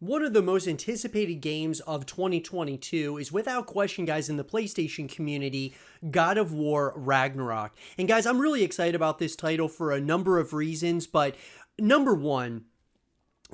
One of the most anticipated games of 2022 is without question, guys, in the PlayStation community, God of War Ragnarok. And guys, I'm really excited about this title for a number of reasons, but number one,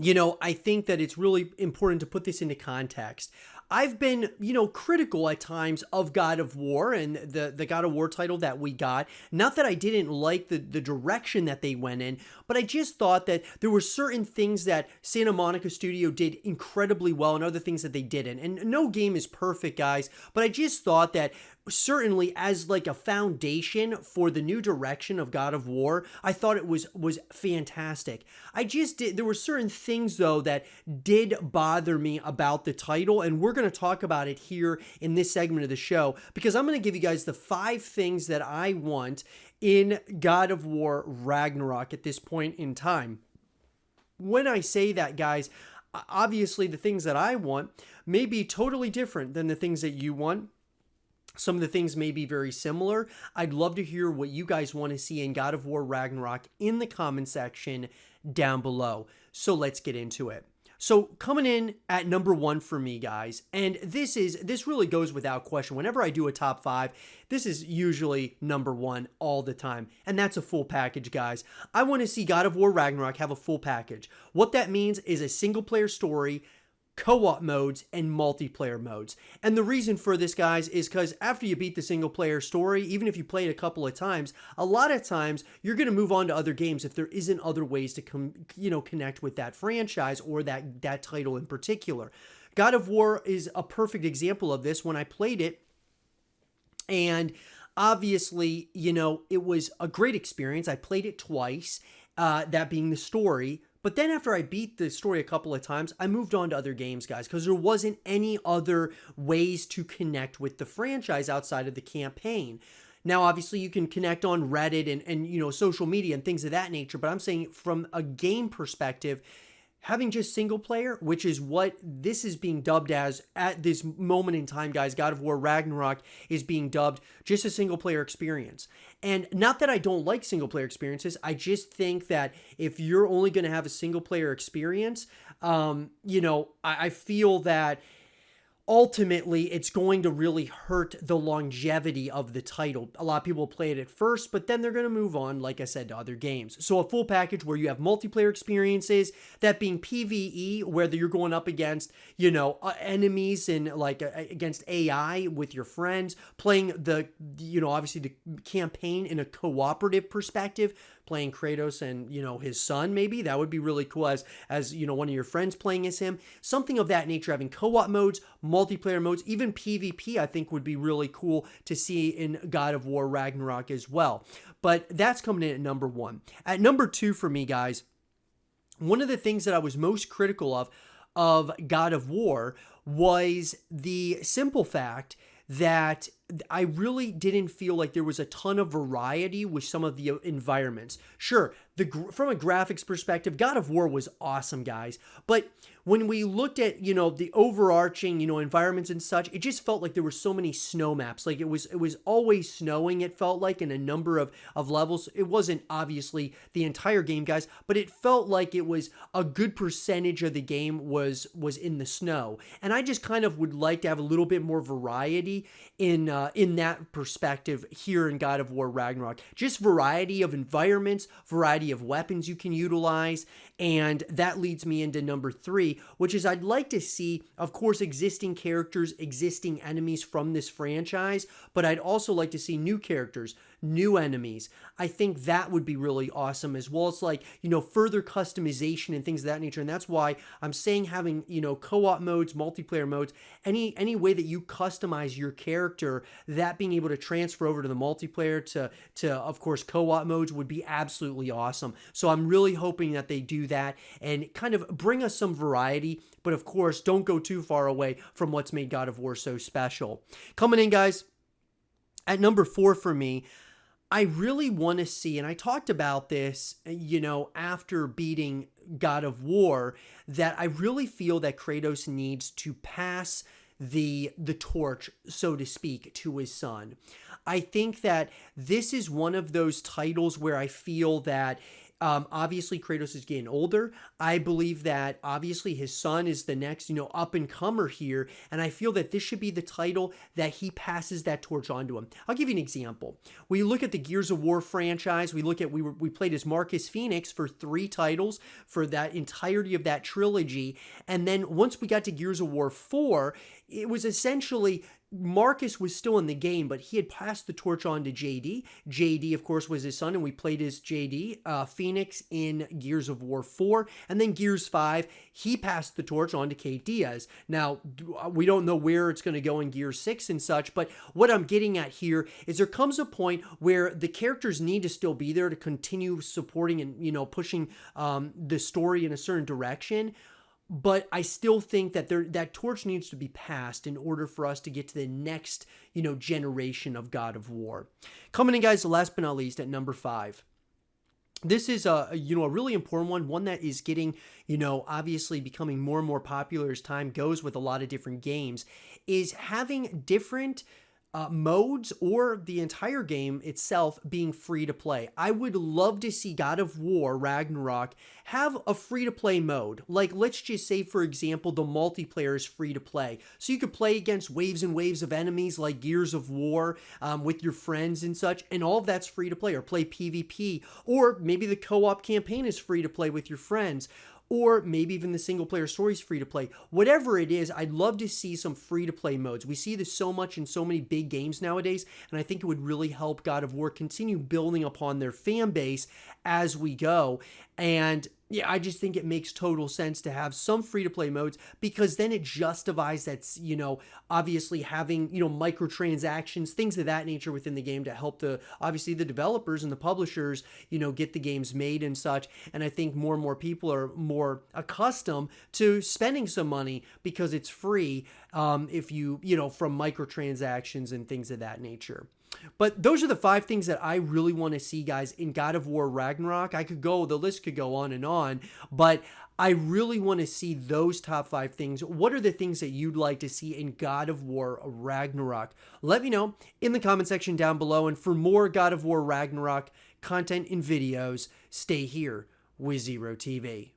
I think that it's really important to put this into context. I've been, critical at times of God of War and the God of War title that we got. Not that I didn't like the direction that they went in, but I just thought that there were certain things that Santa Monica Studio did incredibly well and other things that they didn't. And no game is perfect, guys, but I just thought that certainly as like a foundation for the new direction of God of War, I thought it was fantastic. There were certain things though that did bother me about the title, and we're going to talk about it here in this segment of the show because I'm going to give you guys the 5 things that I want in God of War Ragnarok at this point in time. When I say that, guys, obviously the things that I want may be totally different than the things that you want. Some of the things may be very similar. I'd love to hear what you guys want to see in God of War Ragnarok in the comment section down below. So let's get into it. So coming in at number 1 for me, guys, and this really goes without question. Whenever I do a top 5, this is usually number 1 all the time, and that's a full package, guys. I want to see God of War Ragnarok have a full package. What that means is a single player story, co-op modes, and multiplayer modes. And the reason for this, guys, is because after you beat the single player story, even if you play it a couple of times, a lot of times you're going to move on to other games if there isn't other ways to connect with that franchise or that title in particular. God of War is a perfect example of this. When I played it, and obviously, it was a great experience. I played it twice, that being the story. But then after I beat the story a couple of times, I moved on to other games, guys, because there wasn't any other ways to connect with the franchise outside of the campaign. Now, obviously, you can connect on Reddit and social media and things of that nature, but I'm saying from a game perspective, having just single player, which is what this is being dubbed as at this moment in time, guys, God of War Ragnarok is being dubbed just a single player experience. And not that I don't like single player experiences, I just think that if you're only going to have a single player experience, I feel that ultimately it's going to really hurt the longevity of the title. A lot of people play it at first, but then they're going to move on, like I said, to other games. So a full package where you have multiplayer experiences, that being PvE, whether you're going up against, enemies and like against AI with your friends, playing obviously the campaign in a cooperative perspective, playing Kratos and, his son, maybe. That would be really cool as one of your friends playing as him. Something of that nature, having co-op modes, multiplayer modes, even PvP, I think would be really cool to see in God of War Ragnarok as well. But that's coming in at number 1. At number 2 for me, guys, one of the things that I was most critical of God of War was the simple fact that I really didn't feel like there was a ton of variety with some of the environments. Sure, from a graphics perspective, God of War was awesome, guys. But when we looked at, the overarching, environments and such, it just felt like there were so many snow maps. Like it was always snowing, it felt like, in a number of levels. It wasn't obviously the entire game, guys, but it felt like it was a good percentage of the game was in the snow. And I just kind of would like to have a little bit more variety in that perspective here in God of War Ragnarok. Just variety of environments, variety of weapons you can utilize, and that leads me into number 3, which is I'd like to see, of course, existing characters, existing enemies from this franchise, but I'd also like to see new characters, new enemies. I think that would be really awesome, as well as further customization and things of that nature. And that's why I'm saying having, co-op modes, multiplayer modes, any way that you customize your character, that being able to transfer over to the multiplayer to of course, co-op modes would be absolutely awesome. So I'm really hoping that they do that and kind of bring us some variety, but of course, don't go too far away from what's made God of War so special. Coming in, guys, at number 4 for me, I really want to see, and I talked about this, after beating God of War, that I really feel that Kratos needs to pass the torch, so to speak, to his son. I think that this is one of those titles where I feel that Obviously, Kratos is getting older. I believe that obviously his son is the next, up and comer here. And I feel that this should be the title that he passes that torch on to him. I'll give you an example. We look at the Gears of War franchise. We look at, we played as Marcus Phoenix for 3 titles for that entirety of that trilogy. And then once we got to Gears of War 4, it was essentially Marcus was still in the game, but he had passed the torch on to JD. JD, of course, was his son, and we played as JD. Phoenix in Gears of War 4, and then Gears 5, he passed the torch on to Kate Diaz. Now, we don't know where it's going to go in Gears 6 and such, but what I'm getting at here is there comes a point where the characters need to still be there to continue supporting and, pushing the story in a certain direction. But I still think that that torch needs to be passed in order for us to get to the next, generation of God of War. Coming in, guys, last but not least, at number 5. This is a really important one that is getting, obviously becoming more and more popular as time goes with a lot of different games, is having different modes or the entire game itself being free to play. I would love to see God of War Ragnarok have a free to play mode. Like, let's just say, for example, the multiplayer is free to play. So you could play against waves and waves of enemies like Gears of War with your friends and such, and all of that's free to play, or play PvP, or maybe the co-op campaign is free to play with your friends. Or maybe even the single player story is free to play. Whatever it is, I'd love to see some free to play modes. We see this so much in so many big games nowadays, and I think it would really help God of War continue building upon their fan base as we go. And yeah, I just think it makes total sense to have some free-to-play modes, because then it justifies that's, obviously having, microtransactions, things of that nature within the game to help obviously the developers and the publishers, get the games made and such. And I think more and more people are more accustomed to spending some money because it's free, if from microtransactions and things of that nature. But those are the 5 things that I really want to see, guys, in God of War Ragnarok. The list could go on, but I really want to see those top 5 things. What are the things that you'd like to see in God of War Ragnarok? Let me know in the comment section down below. And for more God of War Ragnarok content and videos, stay here with Zero TV.